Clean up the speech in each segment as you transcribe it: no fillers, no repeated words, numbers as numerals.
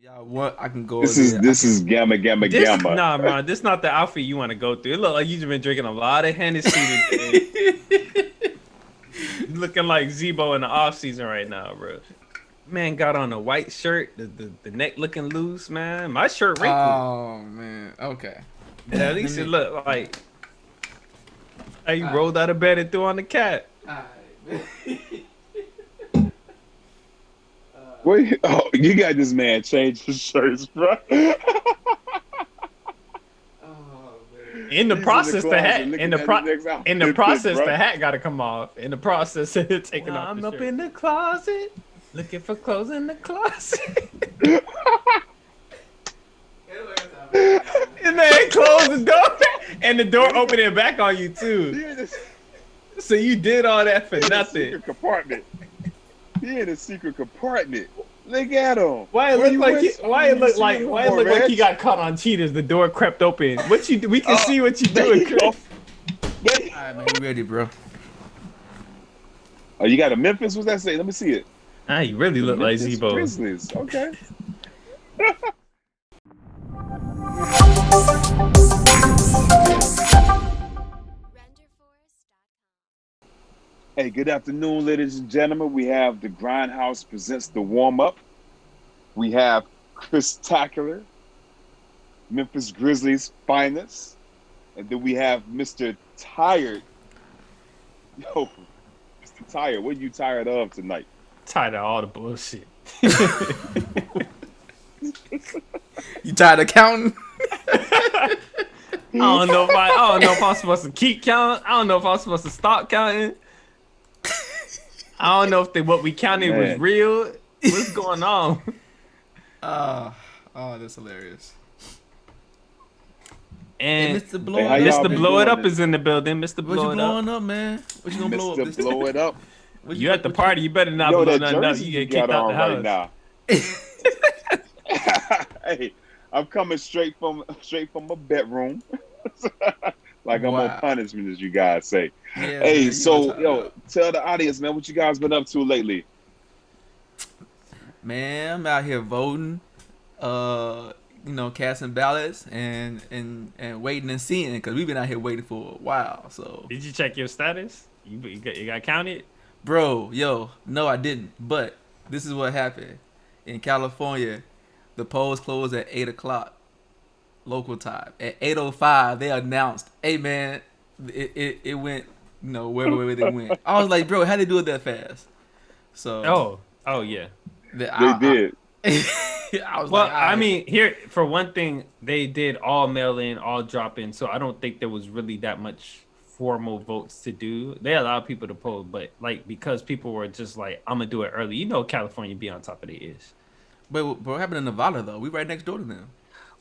y'all want, I can go This over is there. this is gamma gamma This gamma. nah, man. This not the outfit you want to go through. It look like you've been drinking a lot of Hennessy today. You looking like Zebo in the off season right now, bro. Man got on a white shirt, the neck looking loose, man. My shirt wrinkled. Oh man. Okay. But at least it looked like how you rolled out of bed and threw on the cat. Wait, oh, you got this man change his shirts, bro. In the He's process, in the closet hat. looking In the at pro- his next outfit, in the process, bro. the hat got to come off. In the process, of taking off. I'm the up shirt. in the closet, looking for clothes in the closet. And then close the door, and the door opening back on you He too. in this- So you did all that for he in a nothing. secret compartment. He in a secret compartment. Look at him. Why it Where look you like? went? Why it look You like? see him Why it more, look like he Reg? got caught on cheaters? The door crept open. What you? We can see what you There doing, you go. Chris. There you- All right, man. We ready, bro? Oh, you got a Memphis? What's that say? Let me see it. Ah, you really look like Memphis Zebo. Grizzlies. Okay. Hey, good afternoon, ladies and gentlemen. We have the Grindhouse presents the warm-up. We have Chris Tackler, Memphis Grizzlies finest. And then we have Mr. Tired. Yo, Mr. Tired, what are you tired of tonight? Tired of all the bullshit. You tired of counting? I don't know if I'm supposed to keep counting. I don't know if I'm supposed to stop counting. I don't know if what we counted was Man. real. What's going on? Oh, that's hilarious. And Mr. Blow Hey, how It y'all Up. Mr. been Blow It doing Up this? is in the building. Mr. What Blow you It blowing Up. up, man? What you gonna blow up Mr. this Blow It Up. What You at the party? You better not Yo, blow that nothing up. jersey You you get got kicked out the on house. right now. Hey, I'm coming straight from my bedroom. Like I'm Wow. on punishment, as you guys say. Yeah, Hey, man, you so tired yo, up. tell the audience, man, what you guys been up to lately? Man, I'm out here voting, casting ballots and waiting and seeing because we've been out here waiting for a while. So, Did you check your status? You got counted? bro, no, I didn't. But this is what happened in California. The polls closed at 8 o'clock local time. At 8:05, they announced, "Hey, man, it went, wherever they went." I was like, "Bro, how they do it that fast?" So, Oh yeah. They did. I was Well, like, I "Alright." mean, here for one thing, they did all mail in, all drop in, so I don't think there was really that much formal votes to do. They allowed people to poll, but like because people were just like, "I'm gonna do it early." You know, California be on top of the ish. But what happened in Nevada though? We right next door to them.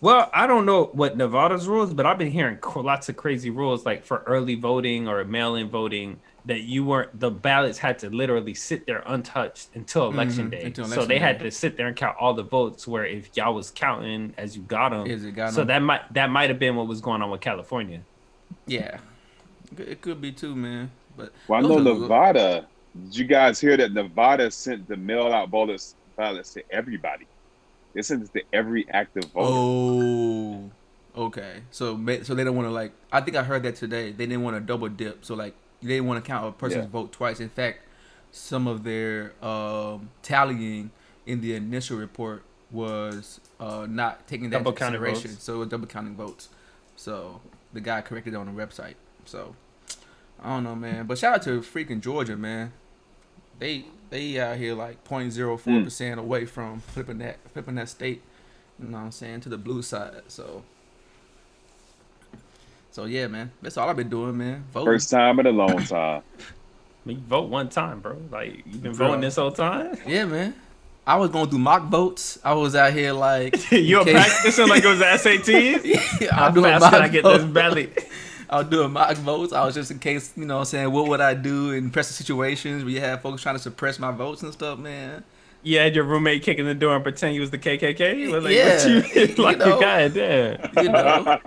Well, I don't know what Nevada's rules, but I've been hearing lots of crazy rules, like for early voting or mail-in voting, that the ballots had to literally sit there untouched until election day. until So election they had day. to sit there and count all the votes. Where if y'all was counting as you got them, As you got so 'em. that might have been what was going on with California. Yeah, it could be too, man. But Well, I know those are- Nevada. Did you guys hear that Nevada sent the mail-out ballots to everybody? They sent it to every active voter. Oh, okay. So they don't want to I think I heard that today. They didn't want to double dip. So they didn't want to count a person's Yeah. vote twice. In fact, some of their tallying in the initial report was not taking that into Double counted consideration. votes. So it was double counting votes. So the guy corrected it on the website. So I don't know, man. But shout out to freaking Georgia, man. They out here 0.04% away from flipping that state. You know what I'm saying, to the blue side. So yeah, man. That's all I've been doing, man. Voting. First time in a long time. You vote one time, bro. Like you've been Bro. voting this whole time. Yeah, man. I was going through mock votes. I was out here You were okay. practicing like it was the SATs. Yeah, How I'm doing fast mock can I get this votes. ballot? I was doing mock votes. I was just in case, what I'm saying, what would I do in pressing situations where you have folks trying to suppress my votes and stuff, man. You had your roommate kick in the door and pretend you was the KKK. Like, Yeah, what you know. goddamn. You know.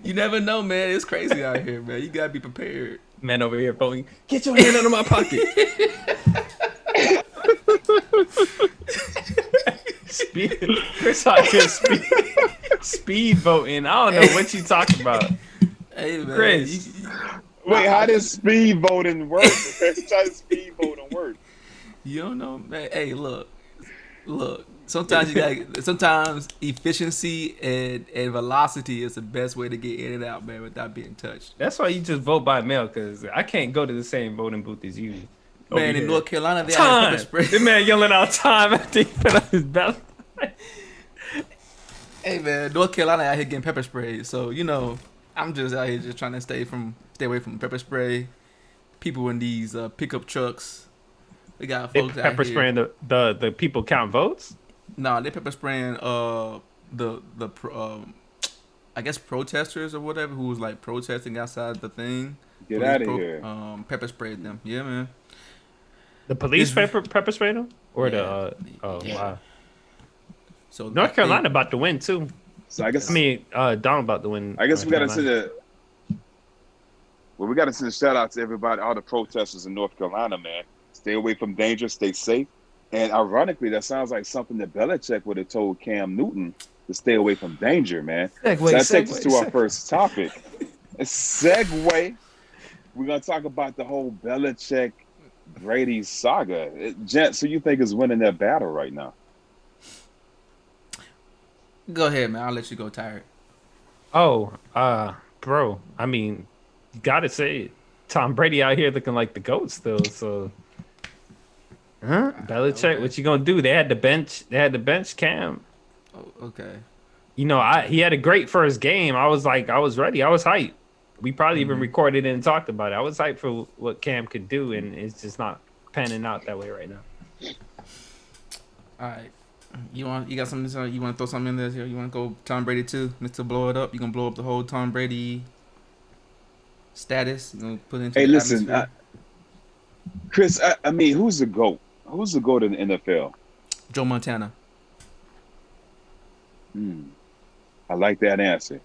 You never know, man. It's crazy out here, man. You gotta be prepared. Man over here voting. Get your hand out of my pocket. Chris out here speed voting. I don't know what you talking about. Hey man, Chris. Wait, how does speed voting work? How does speed voting work? you don't know, man. Hey, look. Sometimes sometimes efficiency and velocity is the best way to get in and out, man, without being touched. That's why you just vote by mail, because I can't go to the same voting booth as you. Man, in North Carolina, they had Time. pepper spray. The man yelling out time after he put up his ballot. Hey man, North Carolina out here getting pepper sprayed. So I'm just out here just trying to stay away from pepper spray. People in these pickup trucks. We got They folks out pepper here. spraying the people count votes. Nah, they pepper spraying I guess protesters or whatever who was like protesting outside the thing. Get Police out of here. Pepper sprayed them. Yeah, man. The police pepper sprayed them, or Yeah. wow. So North Carolina about to win too. So I guess Donald about to win. we got to Carolina. send a shout out to everybody, all the protesters in North Carolina, man. Stay away from danger, stay safe. And ironically, that sounds like something that Belichick would have told Cam Newton, to stay away from danger, man. So that takes us to our first topic. A segue. We're gonna talk about the whole Belichick Brady saga. Gents, who you think is winning that battle right now? Go ahead, man. I'll let you go, Tired. Oh, bro. I mean, you gotta say it. Tom Brady out here looking like the GOAT still. So, Belichick, Okay. what you gonna do? They had the bench Cam. Oh, okay. He had a great first game. I was ready. I was hyped. We probably even recorded it and talked about it. I was hyped for what Cam could do, and it's just not panning out that way right now. All right. You got something to say? You want to throw something in there? You want to go Tom Brady too? Mr. Blow it up. You gonna blow up the whole Tom Brady status? You gonna put it into Hey, the listen, atmosphere? Chris. I mean, who's the GOAT? Who's the GOAT in the NFL? Joe Montana. I like that answer.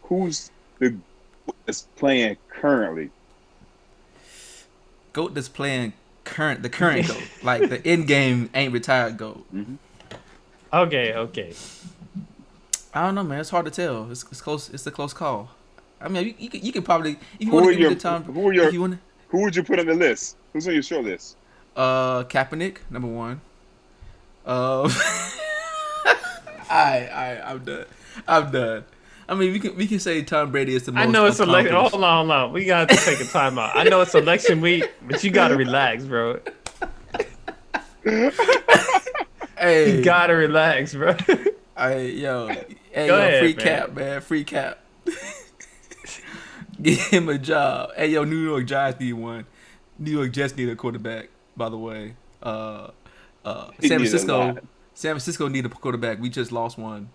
Who's the GOAT that's playing currently? GOAT that's playing the current GOAT. Like the end game ain't retired GOAT. Okay. I don't know, man. It's hard to tell. It's close. It's a close call. I mean, you could probably if you Who want are to give your it to Tom. who are your If you want who would you put on the list? Who's on your short list? Kaepernick, number one. I'm done. I mean, we can say Tom Brady is the most. I know it's election. accomplished. Hold on. We got to take a timeout. I know it's election week, but you got to relax, bro. Hey, You got to relax, bro. Hey, Go ahead, free man. cap, man. Free cap. Give him a job. Hey, yo, New York Giants need one. New York Jets need a quarterback, by the way. San He need a Francisco. lot. San Francisco need a quarterback. We just lost one.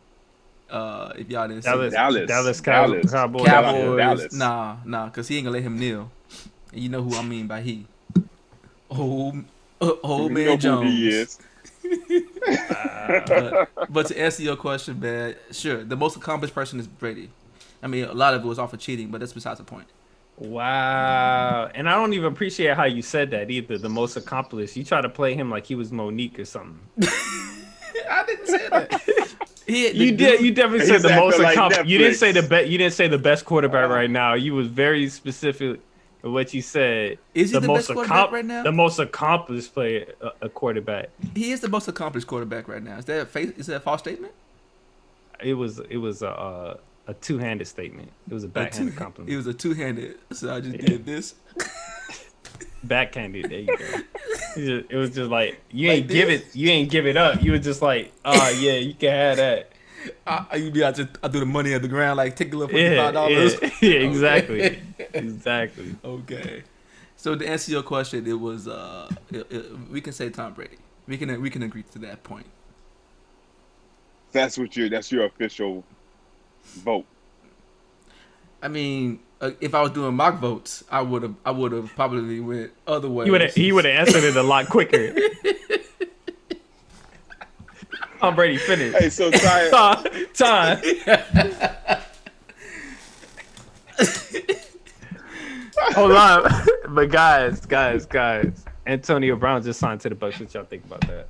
If y'all didn't see it. Dallas Dallas. Cowboys. Cowboys. Dallas. Nah, because he ain't gonna let him kneel. And you know who I mean by he. Old You know man who Jones. he is. But to answer your question, man, sure, the most accomplished person is Brady. I mean, a lot of it was off of cheating, but that's besides the point. Wow. And I don't even appreciate how you said that either. The most accomplished. You try to play him like he was Monique or something. I didn't say that. You definitely said He's the most acting like accomplished. You didn't Netflix. You didn't say the best quarterback right now. You was very specific in what you said. Is he the best quarterback right now? The most accomplished player, a quarterback. He is the most accomplished quarterback right now. Is that a false statement? It was a two-handed statement. It was a backhanded compliment. It was a two-handed. So I just did this. Backhanded. There you go. It was just like you Like ain't give this? it. You ain't give it up. You were just like, oh yeah, you can have that. I do the money at the ground, like take a little Yeah, $55. yeah, exactly, Okay. exactly. Okay. So to answer your question, it was we can say Tom Brady. We can agree to that point. That's your official vote. I mean, if I was doing mock votes, I would have probably went other ways. He would have answered it a lot quicker. Tom Brady finished. Hey, so Time. Hold on, but guys, Antonio Brown just signed to the Bucks. What y'all think about that?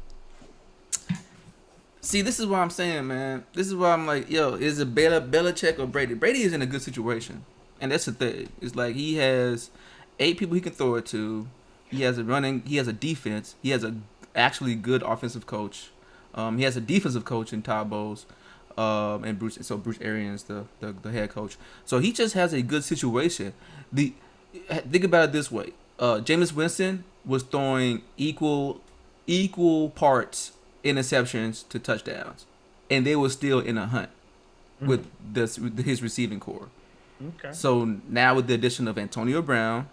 See, this is what I'm saying, man. This is why I'm like, yo, is it Belichick or Brady? Brady is in a good situation, and that's the thing. It's like he has 8 people he can throw it to. He has a running. He has a defense. He has a actually good offensive coach. He has a defensive coach in Todd Bowles, and Bruce. So Bruce Arians, the head coach. So he just has a good situation. Think about it this way: Jameis Winston was throwing equal parts interceptions to touchdowns, and they were still in a hunt with his receiving core. Okay. So now with the addition of Antonio Brown,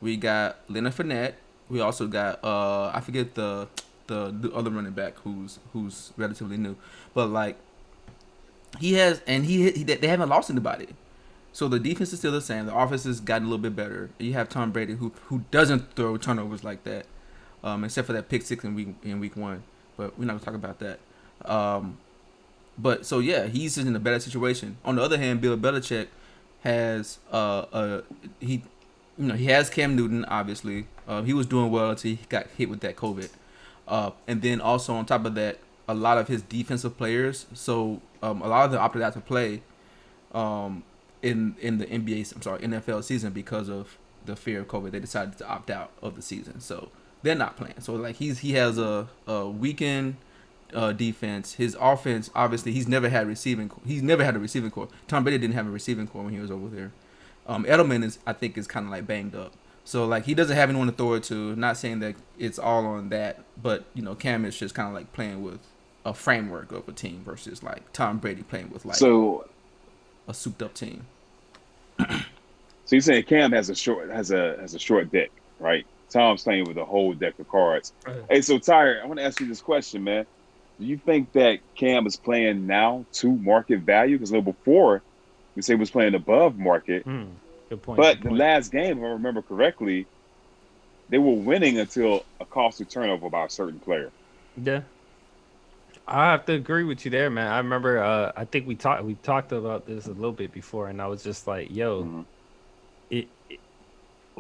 we got Leonard Fournette. We also got I forget the other running back who's relatively new, but like he has, and they haven't lost anybody. So the defense is still the same. The offense has gotten a little bit better. You have Tom Brady who doesn't throw turnovers like that, except for that pick six in week 1. But we're not gonna talk about that. But so yeah, he's in a better situation. On the other hand, Bill Belichick has he has Cam Newton. Obviously, he was doing well until he got hit with that COVID. And then also on top of that, a lot of his defensive players. So a lot of them opted out to play in the NFL season because of the fear of COVID. They decided to opt out of the season, so they're not playing. So like he has a weekend defense. His offense, obviously, he's never had a receiving core. Tom Brady didn't have a receiving core when he was over there. Edelman I think is kind of like banged up. So like he doesn't have anyone to throw it to. Not saying that it's all on that, but Cam is just kind of like playing with a framework of a team versus like Tom Brady playing with like a souped up team. So you're saying Cam has a short deck, right? Tom's playing with a whole deck of cards. Right. Hey, so Tyre, I want to ask you this question, man. Do you think that Cam is playing now to market value? Because before we say he was playing above market. Good point. But the last game, if I remember correctly, they were winning until a costly turnover by a certain player. Yeah. I have to agree with you there, man. I remember I think we talked about this a little bit before, and I was just like, yo,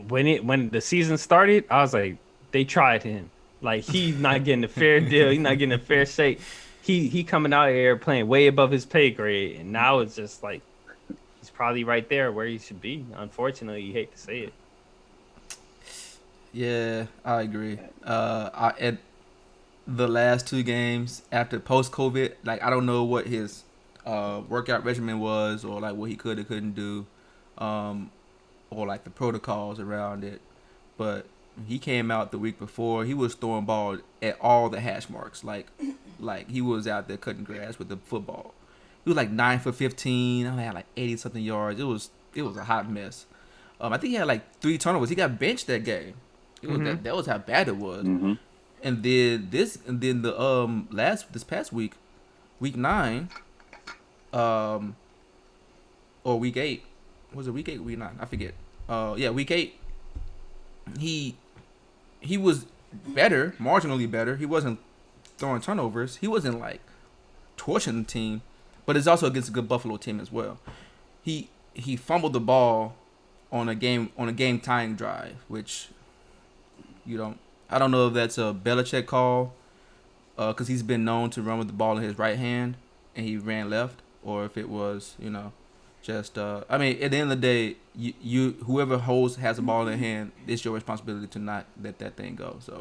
when the season started, I was like, they tried him. Like he's not getting a fair deal, he's not getting a fair shake. He coming out here playing way above his pay grade, and now it's just like he's probably right there where he should be. Unfortunately, you hate to say it. Yeah, I agree. At the last 2 games after post-COVID, like I don't know what his workout regimen was, or like what he could or couldn't do, or like the protocols around it. But he came out the week before. He was throwing ball at all the hash marks, like he was out there cutting grass with the football. He was like 9 for 15. I had like 80 something yards. It was a hot mess. I think he had like 3 turnovers. He got benched that game. It was that was how bad it was. Mm-hmm. And then this past week, week 9, or week 8, was it week 8 or week 9? I forget. Week 8. He was better, marginally better. He wasn't throwing turnovers. He wasn't like torching the team, but it's also against a good Buffalo team as well. He fumbled the ball on a game tying drive, which I don't know if that's a Belichick call, because he's been known to run with the ball in his right hand and he ran left, or if it was just I mean, at the end of the day, you whoever has the ball in their hand, it's your responsibility to not let that thing go. So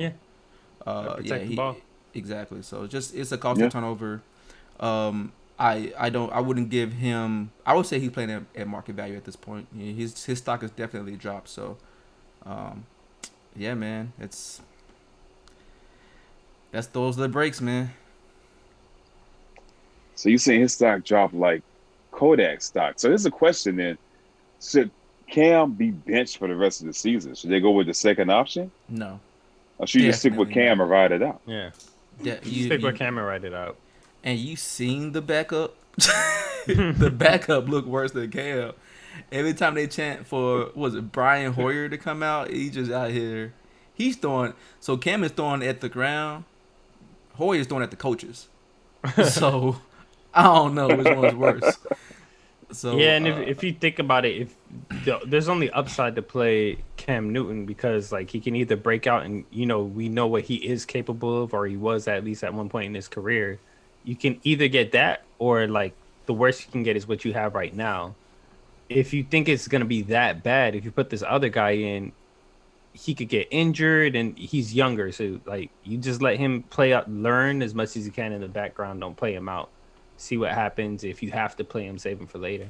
protect the ball. Exactly. So it's a costly turnover. I wouldn't give him. I would say he's playing at market value at this point. His stock has definitely dropped. So, yeah, man, those are the breaks, man. So you're saying his stock dropped like Kodak stock. So here's a question then. Should Cam be benched for the rest of the season? Should they go with the second option? No. Or should you just stick with Cam and ride it out? Yeah. Stick with Cam and ride it out. And you seen the backup? The backup looked worse than Cam. Every time they chant for, Brian Hoyer to come out, he just out here. He's throwing. So Cam is throwing at the ground. Hoyer's throwing at the coaches. So I don't know which one's worse. So yeah, and if you think about it, there's only upside to play Cam Newton, because like he can either break out and we know what he is capable of, or he was at least at one point in his career. you can either get that or like the worst you can get is what you have right now. If you think it's gonna be that bad, if you put this other guy in, he could get injured and he's younger. So like you just let him play out, learn as much as you can in the background. Don't play him out. See what happens. If you have to play him, save him for later.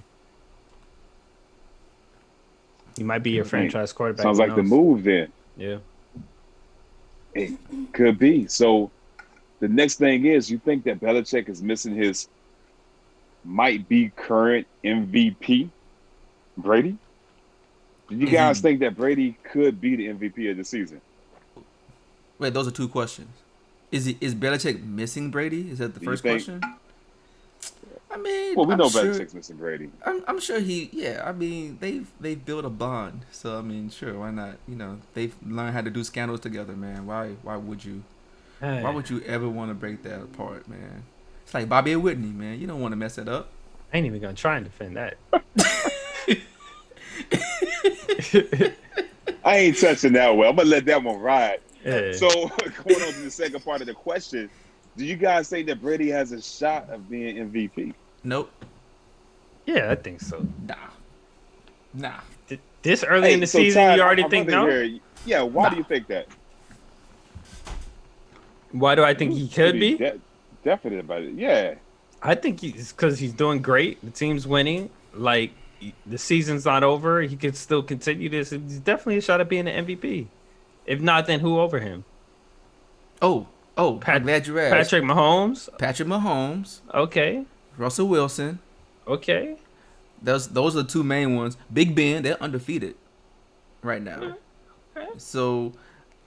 He might be your franchise quarterback. Sounds like the move then. Yeah. It could be. So the next thing is, you think that Belichick is missing his might be current MVP, Brady? Do you guys think that Brady could be the MVP of the season? Wait, those are two questions. Is Belichick missing Brady? Is that the first question? I mean, well, we know sure, Belichick's missing Brady. I'm sure he. Yeah, I mean, they've built a bond. So I mean, sure, why not? You know, they've learned how to do scandals together, man. Why would you? Why would you ever want to break that apart, man? It's like Bobby and Whitney, man. You don't want to mess it up. I ain't even gonna try and defend that. I ain't touching that one. I'm gonna let that one ride. Yeah. So going on to the second part of the question, do you guys think that Brady has a shot of being MVP? Nope. Yeah, I think so. Nah. This early in the season, Todd, you already think no? Yeah, why do you think that? Why do I think he could be? Definite about it. Yeah. I think it's because he's doing great. The team's winning. Like, the season's not over. He could still continue this. He's definitely a shot at being an MVP. If not, then who over him? I'm glad you asked. Patrick Mahomes. Okay. Russell Wilson. Okay. Those are the two main ones. Big Ben, they're undefeated right now. Okay. So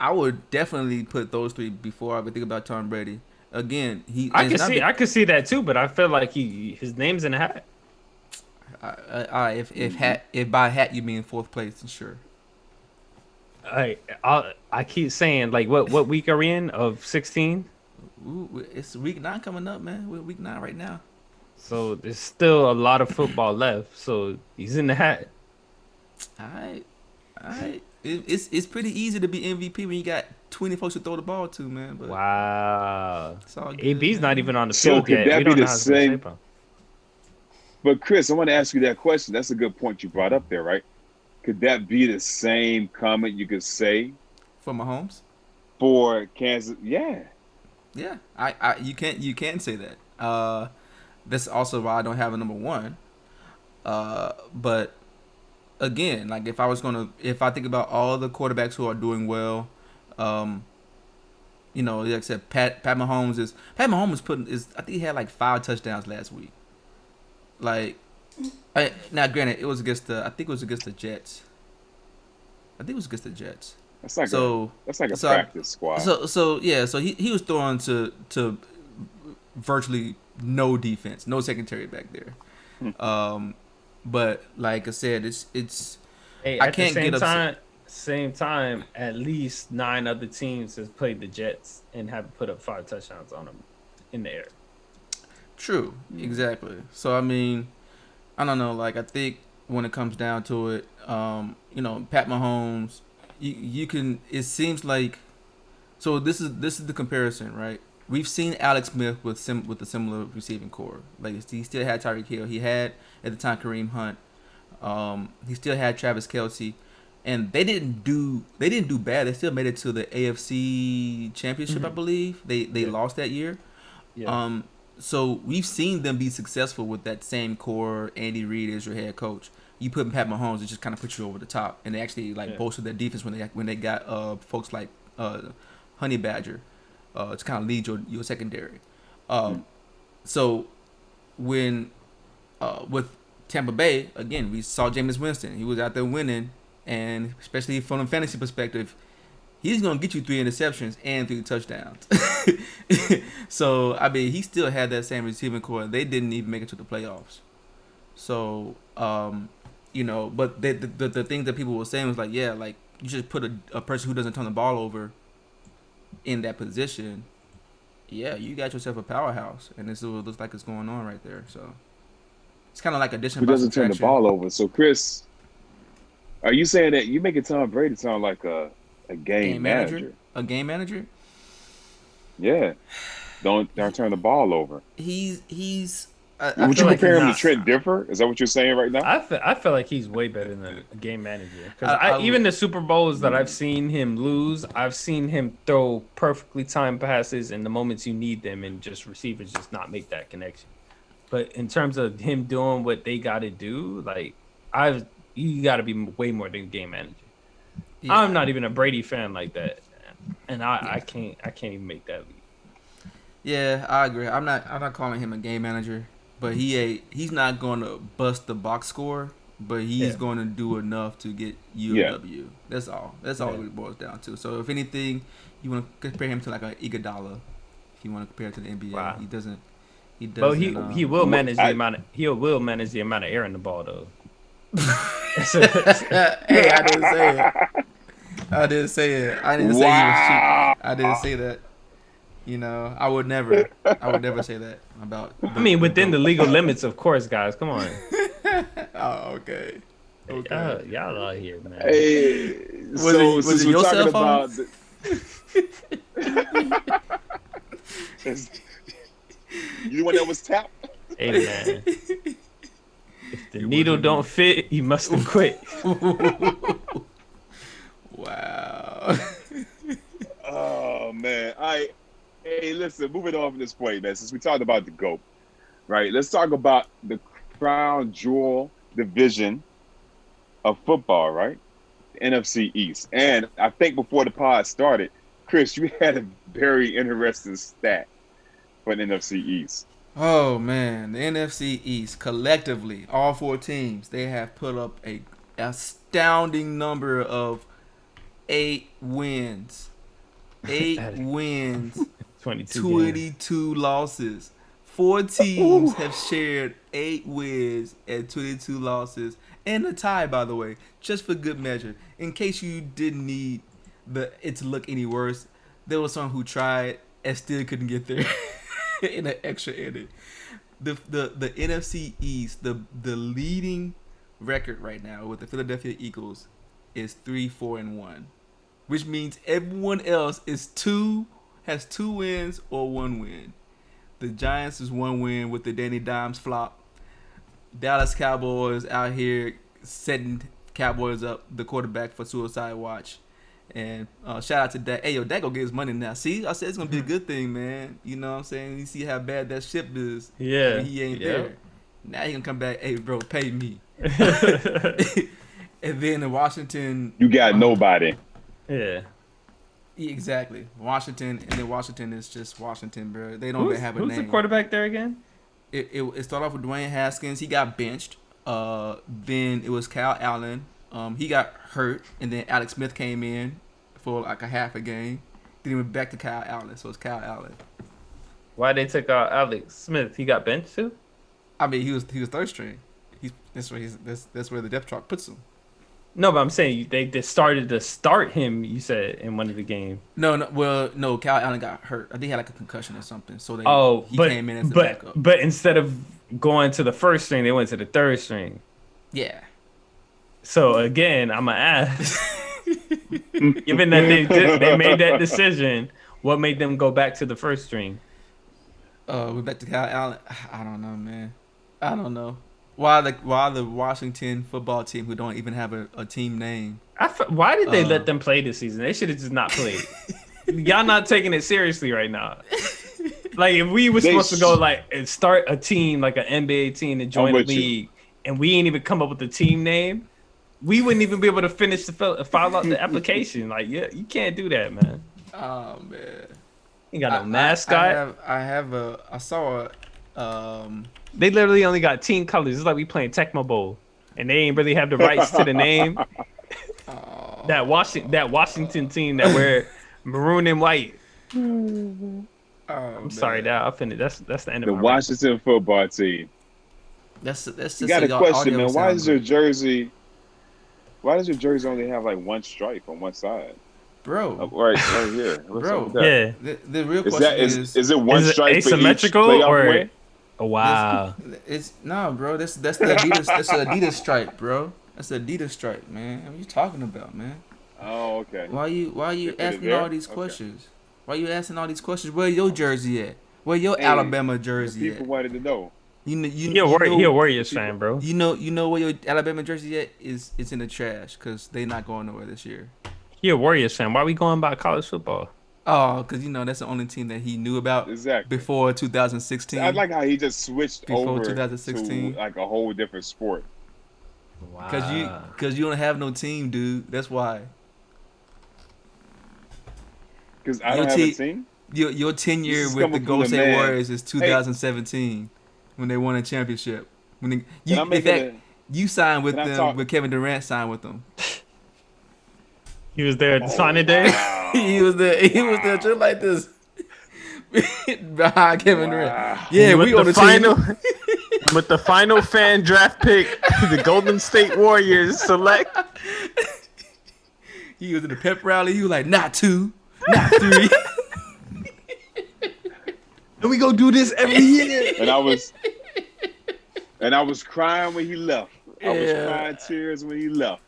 I would definitely put those three before I would think about Tom Brady. Again, I could see that too, but I feel like his name's in the hat. If by hat you mean fourth place, then sure. I keep saying, like, what week are we in of 16? It's week 9 coming up, man. We're week 9 right now. So there's still a lot of football left. So he's in the hat. All right. It's pretty easy to be MVP when you got 20 folks to throw the ball to, man. But wow. It's all good, AB's man. not even on the So field could yet. that We be don't know the how it's gonna same? shape up. But Chris, I want to ask you that question. That's a good point you brought up there, right? Could that be the same comment you could say For Mahomes? for Kansas? Yeah. Yeah. You can't say that. That's also why I don't have a number one. But again, like if I think about all the quarterbacks who are doing well, like I said, Pat Mahomes is I think he had like 5 touchdowns last week. Like, now granted, I think it was against the Jets. That's like a practice squad. So he was throwing to virtually no defense, no secondary back there. But like I said, it's Hey, I at can't the get upset. same time, at least 9 other teams has played the Jets and have put up 5 touchdowns on them in the air. True, exactly. So I mean, I don't know. Like I think when it comes down to it, Pat Mahomes, you can. It seems like, so this is the comparison, right? We've seen Alex Smith with a similar receiving core. Like he still had Tyreek Hill. He had at the time Kareem Hunt. He still had Travis Kelce, and they didn't do bad. They still made it to the AFC Championship, I believe. They lost that year. Yeah. So we've seen them be successful with that same core. Andy Reid as your head coach. You put Pat Mahomes, it just kind of puts you over the top, and they actually bolstered their defense when they got folks like Honey Badger to kind of lead your secondary. So when with Tampa Bay, again, we saw Jameis Winston. He was out there winning, and especially from a fantasy perspective, he's going to get you 3 interceptions and 3 touchdowns. So, I mean, he still had that same receiving core. They didn't even make it to the playoffs. So, but the thing that people were saying was like, yeah, like, you should put a person who doesn't turn the ball over in that position. Yeah, you got yourself a powerhouse. And this is what it looks like it's going on right there. So, it's kind of like addition Who by doesn't turn the subtraction. ball over? So, Chris, are you saying that you making Tom Brady sound like a game manager? A game manager? Yeah. Don't turn the ball over. He's. I Would feel you like compare him to he's. Trent Differ? Is that what you're saying right now? I feel like he's way better than a game manager. Because I even the Super Bowls that I've seen him lose, I've seen him throw perfectly timed passes in the moments you need them, and just receivers just not make that connection. But in terms of him doing what they got to do, like you got to be way more than game manager. Yeah, I'm not even a Brady fan like that, and I can't even make that leap. yeah, I agree. I'm not calling him a game manager, but he's not going to bust the box score, but he's Yeah. going to do enough to get you Yeah. a W. That's all. That's all Yeah. it boils down to. So if anything, you want to compare him to like a Iguodala. If you want to compare it to the NBA, Wow. he doesn't. He But doesn't. he will manage the amount of air in the ball though. Hey, I didn't say it. I didn't say it. I didn't say he was Wow. cheap. I didn't say that. You know, I would never say that about. I mean, within the legal limits, of course, guys. Come on, Oh, okay. Okay. y'all out here, man. Hey, Was so it since we're your talking cell phone? about you the one that was tapped? Hey, man. If the needle don't fit, you must have quit. Wow. Oh man. Hey, listen, moving on from this point, man. Since we talked about the GOAT, right? Let's talk about the crown jewel division of football, right? The NFC East. And I think before the pod started, Chris, you had a very interesting stat for the NFC East. Oh man, the NFC East collectively, all four teams, they have put up a astounding number of 8 wins. 8 wins, 22 losses. 4 teams have shared 8 wins and 22 losses, and a tie, by the way, just for good measure. In case you didn't need it to look any worse, there was someone who tried and still couldn't get there in an extra inning. The NFC East, the leading record right now with the Philadelphia Eagles is 3-4-1, which means everyone else has 2 wins or 1 win. The Giants is 1 win with the Danny Dimes flop. Dallas Cowboys out here setting Cowboys up, the quarterback for suicide watch. And shout out to Dak. Hey, yo, Dak gonna get his money now. See, I said it's gonna be a good thing, man. You know what I'm saying? You see how bad that ship is. Yeah. He ain't there. Now he gonna come back. Hey, bro, pay me. And then in Washington, You got nobody. Yeah. exactly. Washington, and then Washington is just Washington, bro. They don't even have a name. Who's the quarterback there again? It started off with Dwayne Haskins. He got benched. Then it was Kyle Allen. He got hurt, and then Alex Smith came in for like a half a game. Then he went back to Kyle Allen, so it's Kyle Allen. Why they took out Alex Smith? He got benched too? I mean, he was third string. That's where the depth chart puts him. No, but I'm saying they started to start him. You said in one of the games. No. Kyle Allen got hurt. I think he had like a concussion or something. So he came in as the backup. But instead of going to the first string, they went to the third string. Yeah. So again, I'm gonna ask, given that they made that decision, what made them go back to the first string? We're back to Kyle Allen. I don't know, man. I don't know. Why the Washington football team, who don't even have a team name? Why did they let them play this season? They should have just not played. Y'all not taking it seriously right now. Like if we were supposed to go like and start a team like an NBA team and join the league, and we ain't even come up with a team name, we wouldn't even be able to finish file out the application. Like you can't do that, man. Oh man. You got no mascot. I saw They literally only got team colors. It's like we playing Tecmo Bowl, and they ain't really have the rights to the name. That Washington team that wear maroon and white. I'm sorry, that's the end of the my Washington football team. That's just You got a question, man. Why does your jersey only have like one stripe on one side? Bro, right here. Bro, yeah. The real question is it one stripe asymmetrical for each or? win? Oh, wow. It's no, bro. That's the Adidas. That's the Adidas stripe, bro. That's the Adidas stripe, man. What are you talking about, man? Oh, okay. Why you asking all these questions? Why you asking all these questions? Where your jersey at? Where your Hey, Alabama the jersey people at? wanted to know. He a Warriors fan, bro. You know where your Alabama jersey at is? It's in the trash because they not going nowhere this year. He a Warriors fan. Why we going by college football? Oh, because that's the only team that he knew about Exactly. before I 2016. like how he just switched Before over to 2016, like a whole different sport. Wow. because you don't have no team, dude. That's why Because I your don't have a team, team. your This tenure is with the coming from Golden the State man. Warriors is Hey, 2017 when they won a championship. can I In make it fact, a? you signed Can with I them, talk? but Kevin Durant signed with them. He was there at the Oh signing day. he wow! was there. He was there just Wow! like this behind Kevin Durant. Wow! Yeah, And we with on the the team. final, with the final fan draft pick, the Golden State Warriors select. He was in the pep rally. He was like, not two, not three. And we go do this every year. And I was crying when he left. I was Yeah. crying tears when he left.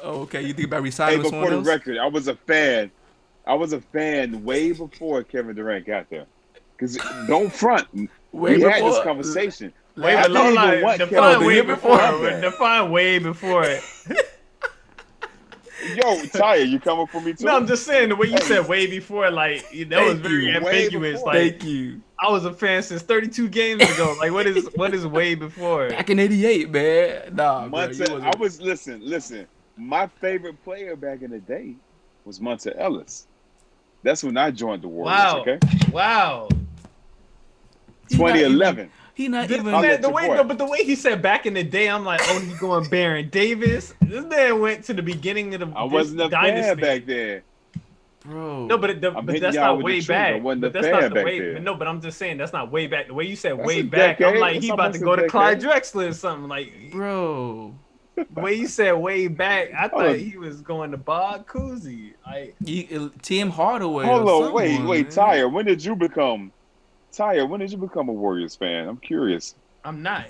Okay, you think about Hey, resigning with but someone for the else? record, I was a fan. I was a fan way before Kevin Durant got there. Because don't front. Way We had this before? conversation. Wait, I but didn't long even line. want Define Kevin way year Durant before. come back. Define way before it. Yo, Taya, you coming for me too? No, I'm just saying the way you Hey. said way before, like that was Thank very you. Way ambiguous. before. Like Thank you. I was a fan since 32 games ago. Like what is way before? Back in '88, man. Nah, bro, Monta, you wasn't. listen. My favorite player back in the day was Monta Ellis. That's when I joined the Warriors. Wow, Okay, wow. He not even- 2011. He not This even. I'll man, let the your way boy. no, but the way he said back in the day, I'm like, oh, he's going Baron Davis. This man went to the beginning of the I this wasn't a dynasty. fan back then. Bro. No, but I'm but hitting that's y'all not with the way truth. I back. wasn't But a that's fan not the back way. then. But no, but I'm just saying that's not way back. The way you said That's way a back, I'm decade. like That's he about to almost go a to Clyde decade. Drexler or something. Like Bro. the way you said way back, I Hold thought on. he was going to Bob Cousy. Like Tim Hardaway Hold or on, wait, someone, man. Tyre. When did you become a Warriors fan? I'm curious. I'm not.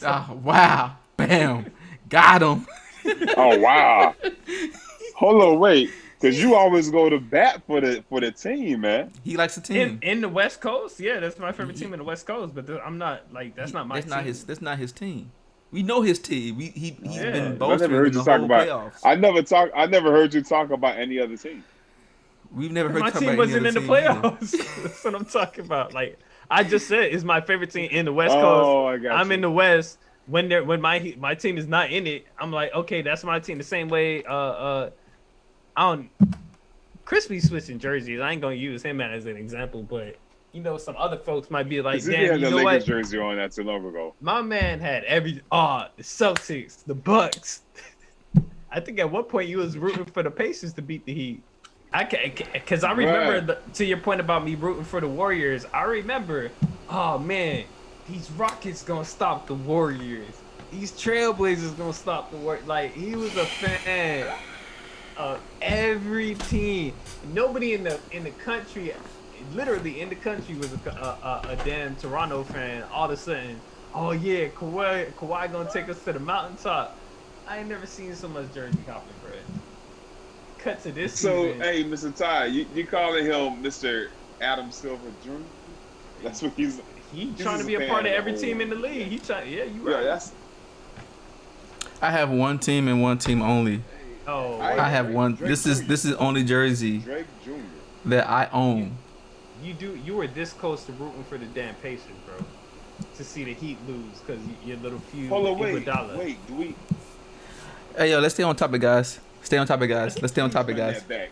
Ah, wow. Bam. Got him. Oh wow. Hold on, wait, because you always go to bat for the team, man. He likes the team. In the West Coast, yeah, that's my favorite team in the West Coast. But I'm not like that's not my team. That's not his team. We know his team. He's Yeah. been I never bolstering heard in you the talk whole about. playoffs. I never heard you talk about any other team. We've never heard My you talk team about any wasn't other in the team either. playoffs. That's what I'm talking about. Like I just said, it's my favorite team in the West Oh, Coast. I got I'm you. in the West. When my team is not in it, I'm like, okay, that's my team. The same way, I don't. Crispy switching jerseys. I ain't gonna use him as an example, but some other folks might be like, Because he damn, had you the know Lakers what? jersey on not too long ago. My man had the Celtics, the Bucks. I think at one point you was rooting for the Pacers to beat the Heat. Because I remember, Right. to your point about me rooting for the Warriors, I remember, oh man, these Rockets gonna stop the Warriors. These Trailblazers gonna stop the Warriors. Like, he was a fan of every team. Nobody in the country, literally in the country, was a damn Toronto fan. All of a sudden, oh yeah, Kawhi gonna take us to the mountaintop. I ain't never seen so much jersey hopping, bro. Cut to this So, season. hey, Mr. Ty, you calling him Mr. Adam Silver Jr.? That's what he's. He He's trying to just be a fan part of of the every whole- team in the league. He trying, yeah, you Yeah, right. that's. I have one team and one team only. Oh, I- I have one. Drake This is only jersey Drake Jr. that I own. you were this close to rooting for the damn Pacers, bro, to see the Heat lose because your little feud Hold with on, wait, Iguodala. do we? Hey, yo, let's stay on topic, guys. Stay on topic, guys. Let's stay on topic, Run guys. that back.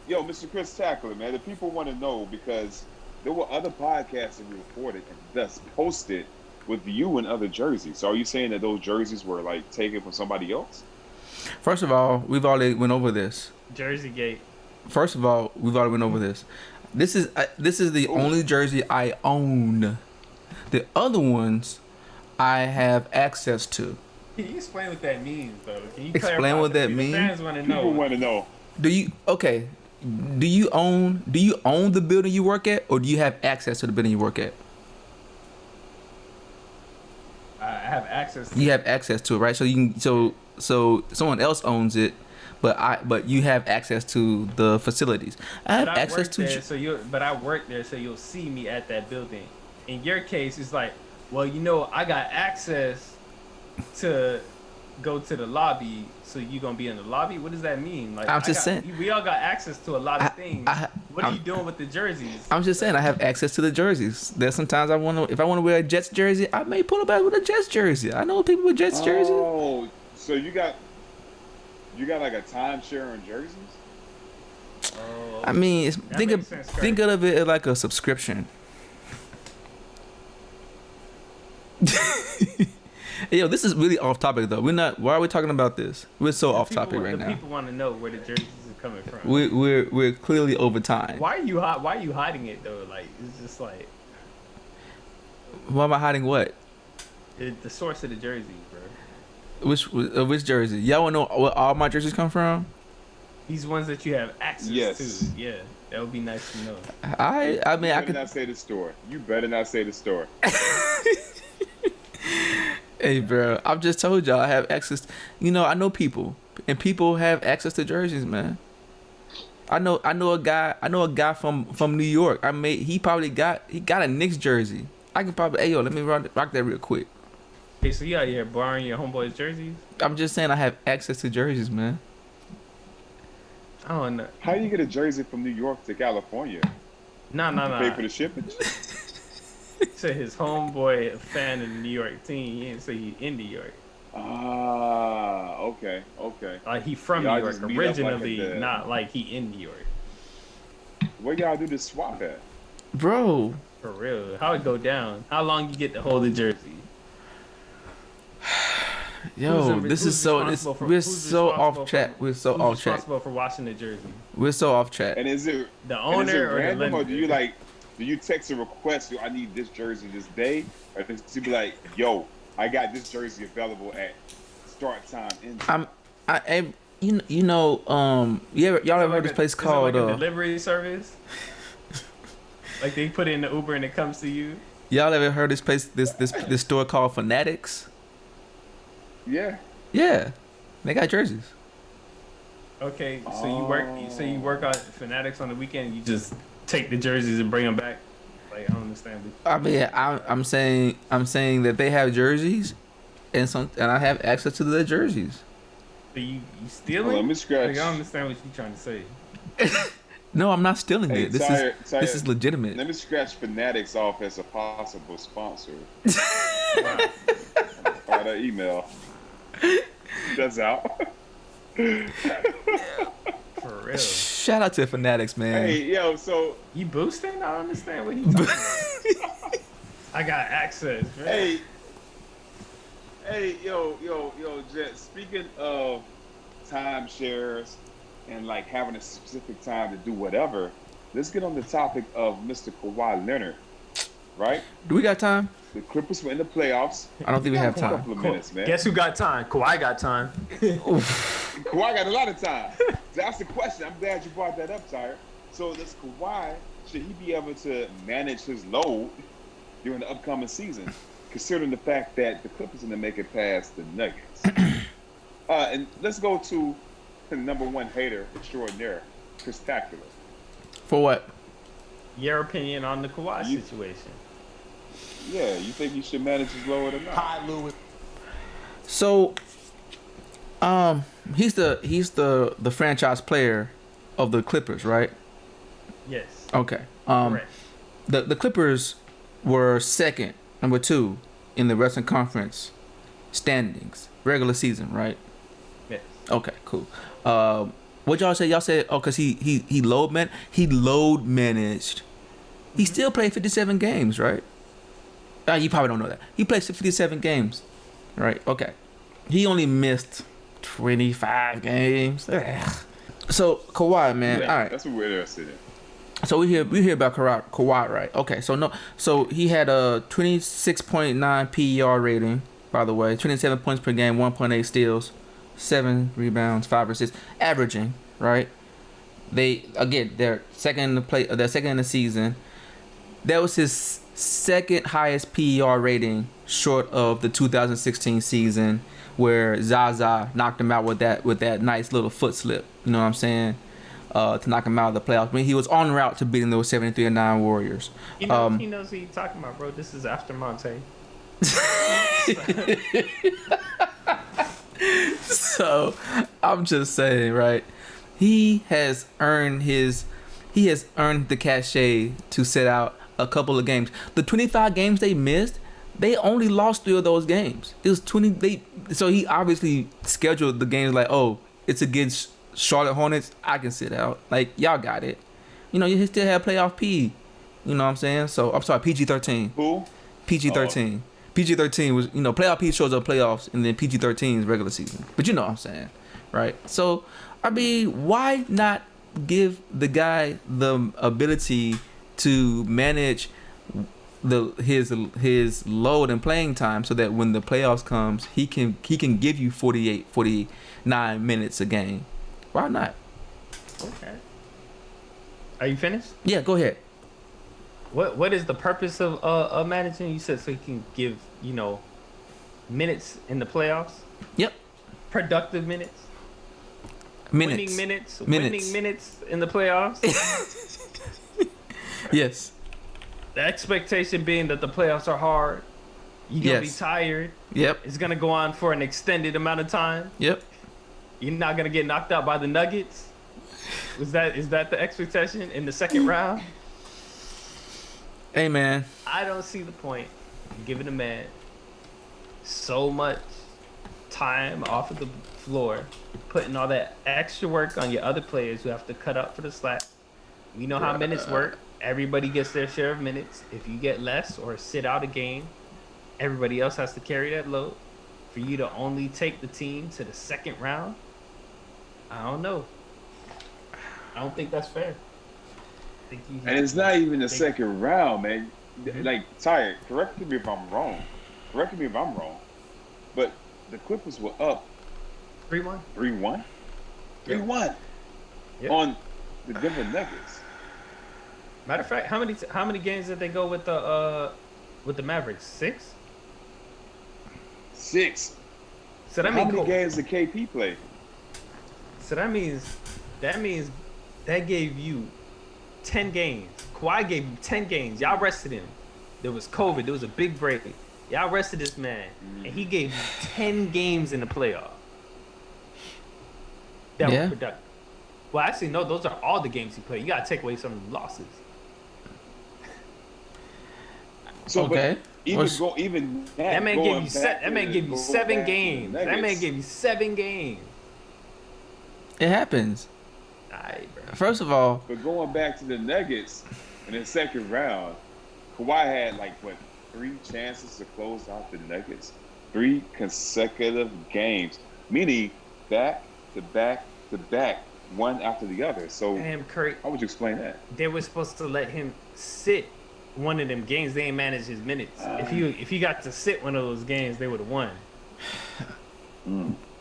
Yo, Mr. Chris Tackler, man, the people want to know because there were other podcasts that we reported and thus posted with you and other jerseys. So are you saying that those jerseys were like taken from somebody else? First of all, we've already went over this. Jersey Gate. This is the only jersey I own. The other ones I have access to. Can you explain what that means, though? Can you Explain clarify what that The means? fans want to know. People want to know. Do you own the building you work at, or do you have access to the building you work at? I have access to You have access to it, right? So you can so someone else owns it, but you have access to the facilities. I have But I access work to. there, but I work there, so you'll see me at that building. In your case, it's like, well, I got access to go to the lobby, so you gonna be in the lobby. What does that mean? Like, I'm just saying. we all got access to a lot of things. What are I'm- you doing with the jerseys? I'm just saying I have access to the jerseys. There's sometimes if I want to wear a Jets jersey, I may pull up out with a Jets jersey. I know people with Jets jerseys. Oh, so you got like a timeshare on jerseys? Oh, I mean, that think makes sense, think of it as like a subscription. Yo, this is really off topic though. We're not. Why are we talking about this? We're so off topic right now. People want to know where the jerseys are coming from. We're clearly over time. Why are you hiding it though? Like, it's just like Why am I hiding what? the source of the jerseys, bro. Which jersey? Y'all wanna know where all my jerseys come from? These ones that you have access Yes. to. Yeah, that would be nice to know. I mean I You better could. not say the store. You better not say the store. Hey, bro, I've just told y'all I have access. I know people, and people have access to jerseys, man. I know a guy from New York. He got a Knicks jersey. I could probably, hey yo, let me rock that real quick. Hey, so you out here borrowing your homeboys' jerseys? I'm just saying I have access to jerseys, man. I don't know. How do you get a jersey from New York to California? No. Pay for the shipping? Said his homeboy a fan of the New York team. He didn't say he in New York. Ah, okay. Like he from Y'all New York just meet up like originally, at the- not like he in New York. Where y'all do the swap at? Bro, For real. How it go down? How long you get to hold the jersey? yo, we're so off track. We're so Who's off track. responsible for washing the jersey? We're so off track. And is it The and is it owner or the random, or lender? do you text a request? I need this jersey this day, or does she be like, "Yo, I got this jersey available at start time." Y'all ever heard this place called like a delivery service? Like they put it in the Uber and it comes to you? y'all ever heard this place this store called Fanatics? Yeah. Yeah, they got jerseys. Okay, so you work on Fanatics on the weekend. You just take the jerseys and bring them back. Like I don't understand. I mean, I'm saying that they have jerseys, and I have access to the jerseys. So you stealing? Hold on, let me Like, scratch. I don't understand what you're trying to say. No, I'm not stealing Hey, it. This Tyre, this is legitimate. Let me scratch Fanatics off as a possible sponsor. Wow. Or that email. That's out. For real. Shout out to Fanatics, man. Hey, yo, so You boosting? I don't understand what you talking about. I got access, man. hey, yo, Jet. Speaking of timeshares and like having a specific time to do whatever, let's get on the topic of Mr. Kawhi Leonard, right? Do we got time? The Clippers were in the playoffs. I don't think we have A time. couple of minutes, man. Guess who got time? Kawhi got time. Kawhi got a lot of time. That's the question. I'm glad you brought that up, Tyre. So does Kawhi, should he be able to manage his load during the upcoming season, considering the fact that the Clippers are going to make it past the Nuggets? And let's go to the number one hater extraordinaire, Chris Tacular. For what? Your opinion on the Kawhi You- situation? Yeah, you think he should manage his load or not? Hi, Louis. So, he's the franchise player of the Clippers, right? Yes. Okay. Correct. The Clippers were number 2 in the Western Conference standings, regular season, right? Yes. Okay, cool. What y'all say? Y'all said, oh, cause he load managed. He still played 57 games, right? You probably don't know that. He played 57 games, right? Okay. He only missed 25 games. Ugh. So Kawhi, man. Yeah, All right. that's what we're interested in. So we hear about Kawhi, right? Okay. So he had a 26.9 PER rating, by the way, 27 points per game, 1.8 steals, 7 rebounds, 5 assists, averaging, right? They're second in the season. That was his second highest PER rating, short of the 2016 season, where Zaza knocked him out with that nice little foot slip. You know what I'm saying? To knock him out of the playoffs. I mean, he was en route to beating those 73-9 Warriors. He knows what he's talking about, bro. This is after Monte. So I'm just saying, right? He has earned the cachet to sit out a couple of games. The 25 games they missed, they only lost 3 of those games. It was 20. So he obviously scheduled the games like, oh, it's against Charlotte Hornets. I can sit out. Like, y'all got it. You know, you still have playoff P. You know what I'm saying? So I'm sorry, PG-13. Who? PG-13. PG-13 was, you know, playoff P shows up playoffs, and then PG-13 is regular season. But you know what I'm saying, right? So, I mean, why not give the guy the ability to manage his load and playing time so that when the playoffs comes, he can give you 48, 49 minutes a game? Why not? Okay. Are you finished? Yeah, go ahead. What is the purpose of managing? You said so he can give, you know, minutes in the playoffs. Yep. Productive minutes. Winning minutes in the playoffs. Yes. The expectation being that the playoffs are hard. You're gonna be tired. Yep. It's gonna go on for an extended amount of time. Yep. You're not gonna get knocked out by the Nuggets. Is that the expectation in the second round? Hey, man. I don't see the point in giving a man so much time off of the floor, putting all that extra work on your other players who have to cut up for the slack. We know how minutes work. Everybody gets their share of minutes. If you get less or sit out a game, everybody else has to carry that load. For you to only take the team to the second round, I don't know. I don't think that's fair. And it's not even the second round, man. Like, Ty, correct me if I'm wrong. But the Clippers were up 3-1. 3-1? 3-1 on the Denver Nuggets. Matter of fact, how many games did they go with the Mavericks? 6? 6. So that How many games did KP play? So that means that gave you 10 games. Kawhi gave you 10 games. Y'all rested him. There was COVID. There was a big break. Y'all rested this man, and he gave you 10 games in the playoff. That was productive. Well, actually, no. Those are all the games he played. You gotta take away some of the losses. So, okay. That man gave you 7 games. That man gave you 7 games. It happens. Alright, bro. First of all, but going back to the Nuggets in the second round, Kawhi had 3 chances to close out the Nuggets, 3 consecutive games, meaning back to back to back, one after the other. So, damn, Kurt, how would you explain that? They were supposed to let him sit one of them games. They ain't managed his minutes. If he got to sit one of those games, they would have won.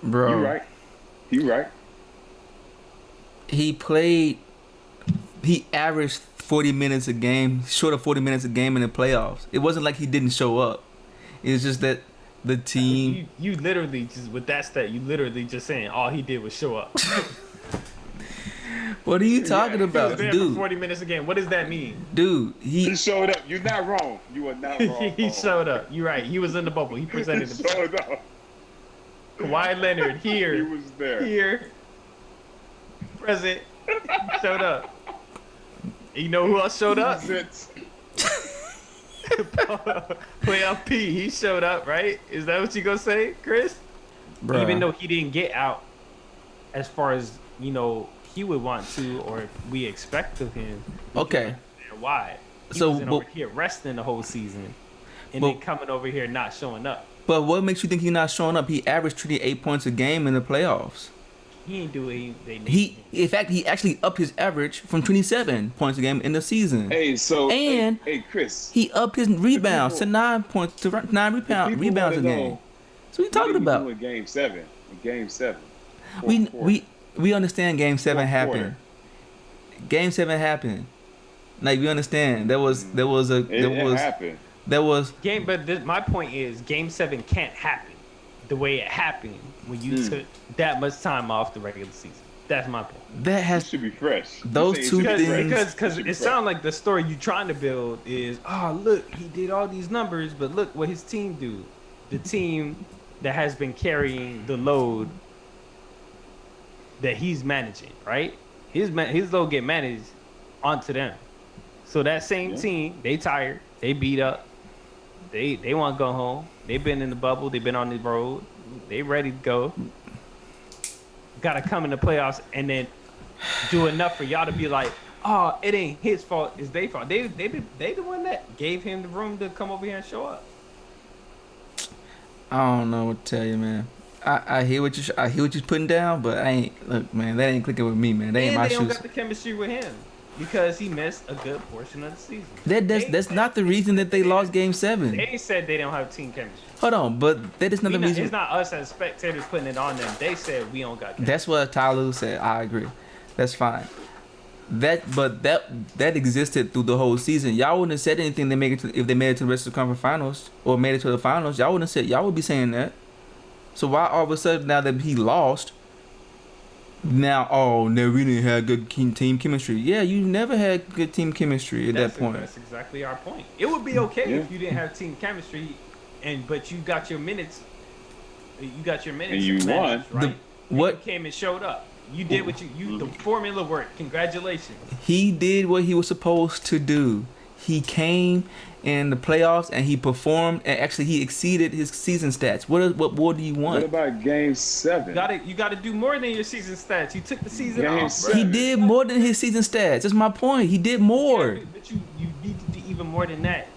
Bro, you right. He averaged 40 minutes a game, short of 40 minutes a game in the playoffs. It wasn't like he didn't show up. It was just that the team. You literally just with that stat, you literally just saying all he did was show up. What are you talking about, he was there dude? for 40 minutes a game. What does that mean? Dude, he showed up. You're not wrong. You are not wrong. He showed up. You're right. He was in the bubble. He presented himself. Showed up. Kawhi Leonard here. He was there. Here. Present. Showed up. You know who else showed up? Playoff P. He showed up, right? Is that what you gonna say, Chris? Bruh. Even though he didn't get out as far as, he would want to, or we expect of him. Okay. Why? He wasn't over here resting the whole season, and then coming over here not showing up. But what makes you think he's not showing up? He averaged 28 points a game in the playoffs. He ain't do it. In fact, he actually upped his average from 27 points a game in the season. Hey, Chris, he upped his rebounds to 9 points to 9 rebounds a game. So what are you talking about? In Game 7. We understand Game 7 happened. Game 7 happened. Like, we understand it happened. There was game, but my point is Game 7 can't happen. the way it happened when you took that much time off the regular season. That's my point. That It has should be fresh. those two things. Because it sounds like the story you're trying to build is, oh, look, he did all these numbers, but look what his team do. The team that has been carrying the load that he's managing, right? His load get managed onto them. So that same team, they tired, they beat up, they want to go home. They've been in the bubble, they've been on the road, they ready to go. Got to come in the playoffs and then do enough for y'all to be like, oh, it ain't his fault, it's their fault. They the one that gave him the room to come over here and show up. I don't know what to tell you, man. I hear what you're putting down, but I ain't look, man. That ain't clicking with me, man. That ain't And my they don't shoes. got the chemistry with him because he missed a good portion of the season. That's not the reason that they lost Game 7. They said they don't have team chemistry. Hold on, but that is not the reason. It's not us as spectators putting it on them. They said we don't got chemistry. That's what Tyloo said. I agree. That's fine. That existed through the whole season. Y'all wouldn't have said anything. If they made it to the rest of the conference finals or made it to the finals, y'all wouldn't have said. Y'all would be saying that. So why all of a sudden now that he lost, now we didn't have good team chemistry. Yeah, you never had good team chemistry at that point. That's exactly our point. It would be okay if you didn't have team chemistry, but you got your minutes. You got your minutes. And you managed, won. right? What you came and showed up. You did what you the formula worked. Congratulations. he did what he was supposed to do. He came in the playoffs and he performed, and actually he exceeded his season stats. What more do you want? What about Game 7? You got to do more than your season stats. You took the season Game off, bro. seven. He did more than his season stats. That's my point. He did more. Yeah, but you need to do even more than that.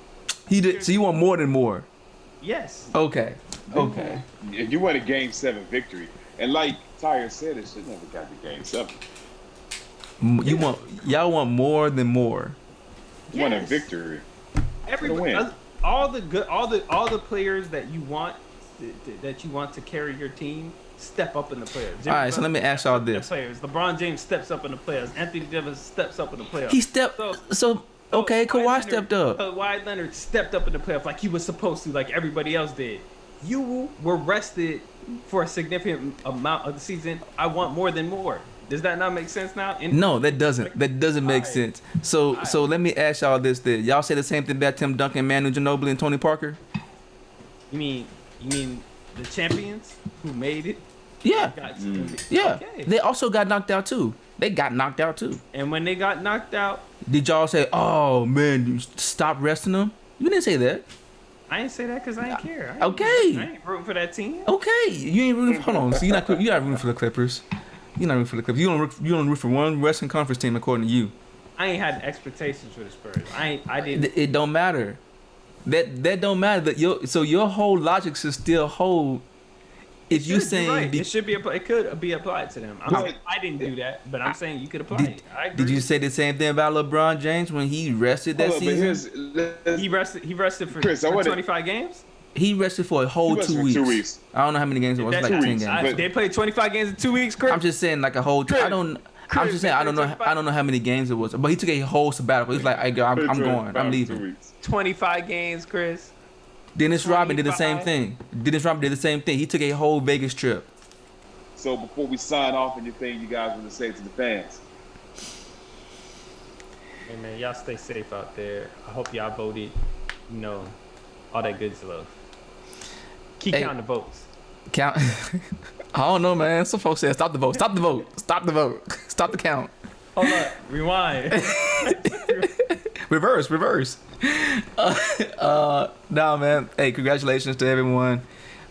He did. So you want more than more? Yes. Okay. If you want a Game 7 victory, and like Tyre said, it should never got to Game 7. Y'all want more than more. You want a victory. Everybody, win. all the players that you want to carry your team step up in the playoffs. All right, so let me ask y'all The this. players. LeBron James steps up in the playoffs. Anthony Davis steps up in the playoffs. He stepped. So okay, Kawhi stepped up. Kawhi Leonard stepped up in the playoffs like he was supposed to, like everybody else did. You were rested for a significant amount of the season. I want more than more. Does that not make sense now? No, that doesn't. That doesn't make sense. So let me ask y'all this: then y'all say the same thing about Tim Duncan, Manu Ginobili, and Tony Parker? You mean the champions who made it? Yeah, yeah. Okay. They also got knocked out too. They got knocked out too. And when they got knocked out, Did y'all say, "Oh man, you stop resting them"? You didn't say that. I ain't say that because I ain't care. Okay. I ain't rooting for that team. Okay, you ain't rooting. Hold on. So you're not rooting for the Clippers. You're not rooting for the Clippers. You don't root for one Western Conference team according to you. I ain't had expectations for the Spurs. I didn't. It don't matter. That don't matter. Your whole logic should still hold. If you saying right. It should be it could be applied to them. I didn't do that, but I'm saying you could apply it. I agree. Did you say the same thing about LeBron James when he rested that season? He rested for, Chris, for 25 games? He rested for a whole 2 weeks. 2 weeks. I don't know how many games it was. That's Like 10 2 weeks. games. They played 25 games in 2 weeks, Chris? I'm just saying, like a whole. Chris, I don't. I'm just saying, I don't know. I don't know how many games it was, but he took a whole sabbatical. He's like, I'm going. I'm leaving. 25 games, Chris. Dennis Rodman did the same thing. He took a whole Vegas trip. So before we sign off, anything you guys want to say to the fans? Hey man, y'all stay safe out there. I hope y'all voted. All that good stuff. Keep counting the votes. Count. I don't know, man. Some folks said, "Stop the vote. Stop the vote. Stop the vote. Stop the count." Hold up. Rewind. Reverse. No, man. Hey, congratulations to everyone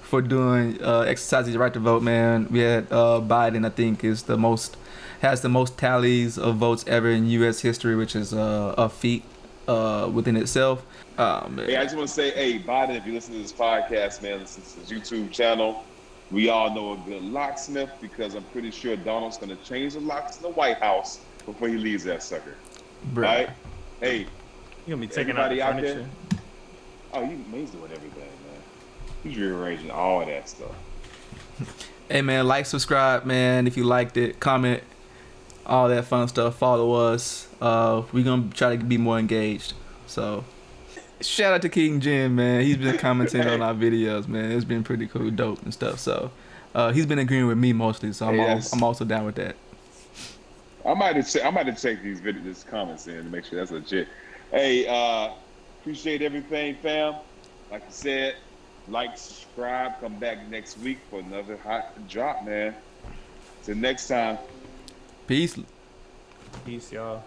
for doing exercising your right to vote, man. We had Biden, I think, has the most tallies of votes ever in U.S. history, which is a feat within itself. Man. Hey, I just want to say, hey, Biden, if you listen to this podcast, man, listen to this YouTube channel. We all know a good locksmith because I'm pretty sure Donald's going to change the locks in the White House before he leaves that sucker. Bruh. Right? Hey, You gonna be taking out the everybody out furniture? there? Oh, he's doing everything, man. He's rearranging all of that stuff. Hey, man, like, subscribe, man. If you liked it, comment, all that fun stuff. Follow us. We're going to try to be more engaged. So, Shout out to King Jim, man. He's been commenting on our videos, man. It's been pretty cool, dope and stuff. So he's been agreeing with me mostly. So I'm also down with that. I might have to check these comments in to make sure that's legit. Hey, appreciate everything, fam. Like I said, like, subscribe, come back next week for another hot drop, man. Till next time. Peace. Peace, y'all.